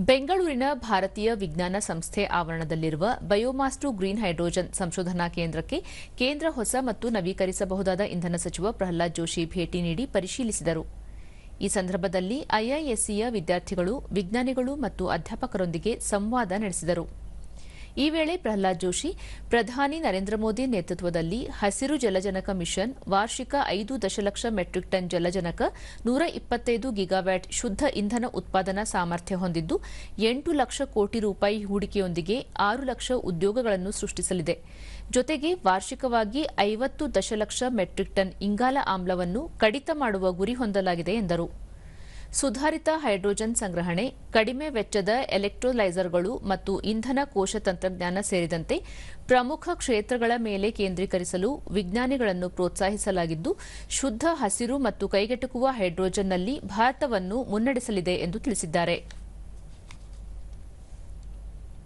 ಬೆಂಗಳೂರಿನ ಭಾರತೀಯ ವಿಜ್ಞಾನ ಸಂಸ್ಥೆ ಆವರಣದಲ್ಲಿರುವ ಬಯೋಮಾಸ್ ಟು ಗ್ರೀನ್ ಹೈಡ್ರೋಜನ್ ಸಂಶೋಧನಾ ಕೇಂದ್ರಕ್ಕೆ ಕೇಂದ್ರ ಹೊಸ ಮತ್ತು ನವೀಕರಿಸಬಹುದಾದ ಇಂಧನ ಸಚಿವ ಪ್ರಹ್ಲಾದ್ ಜೋಶಿ ಭೇಟಿ ನೀಡಿ ಪರಿಶೀಲಿಸಿದರು. ಈ ಸಂದರ್ಭದಲ್ಲಿ ಐಐಎಸ್ಸಿಯ ವಿದ್ಯಾರ್ಥಿಗಳು, ವಿಜ್ಞಾನಿಗಳು ಮತ್ತು ಅಧ್ಯಾಪಕರೊಂದಿಗೆ ಸಂವಾದ ನಡೆಸಿದರು. ಈ ವೇಳೆ ಪ್ರಹ್ಲಾದ್ ಜೋಶಿ, ಪ್ರಧಾನಿ ನರೇಂದ್ರ ಮೋದಿ ನೇತೃತ್ವದಲ್ಲಿ ಹಸಿರು ಜಲಜನಕ ಮಿಷನ್ ವಾರ್ಷಿಕ 5 ದಶಲಕ್ಷ ಮೆಟ್ರಿಕ್ ಟನ್ ಜಲಜನಕ 125 ಗಿಗಾವ್ಯಾಟ್ ಶುದ್ಧ ಇಂಧನ ಉತ್ಪಾದನಾ ಸಾಮರ್ಥ್ಯ ಹೊಂದಿದ್ದು 8 ಲಕ್ಷ ಕೋಟಿ ರೂಪಾಯಿ ಹೂಡಿಕೆಯೊಂದಿಗೆ 6 ಲಕ್ಷ ಉದ್ಯೋಗಗಳನ್ನು ಸೃಷ್ಟಿಸಲಿದೆ. ಜೊತೆಗೆ ವಾರ್ಷಿಕವಾಗಿ 50 ದಶಲಕ್ಷ ಮೆಟ್ರಿಕ್ ಟನ್ ಇಂಗಾಲ ಆಮ್ಲವನ್ನು ಕಡಿತ ಮಾಡುವ ಗುರಿ ಹೊಂದಲಾಗಿದೆ ಎಂದರು. ಸುಧಾರಿತ ಹೈಡ್ರೋಜನ್ ಸಂಗ್ರಹಣೆ, ಕಡಿಮೆ ವೆಚ್ಚದ ಎಲೆಕ್ಟ್ರೋಲೈಸರ್ಗಳು ಮತ್ತು ಇಂಧನ ಕೋಶ ತಂತ್ರಜ್ಞಾನ ಸೇರಿದಂತೆ ಪ್ರಮುಖ ಕ್ಷೇತ್ರಗಳ ಮೇಲೆ ಕೇಂದ್ರೀಕರಿಸಲು ವಿಜ್ಞಾನಿಗಳನ್ನು ಪ್ರೋತ್ಸಾಹಿಸಲಾಗಿದ್ದು, ಶುದ್ಧ ಹಸಿರು ಮತ್ತು ಕೈಗೆಟುಕುವ ಹೈಡ್ರೋಜನ್ನಲ್ಲಿ ಭಾರತವನ್ನು ಮುನ್ನಡೆಸಲಿದೆ ಎಂದು ತಿಳಿಸಿದ್ದಾರೆ.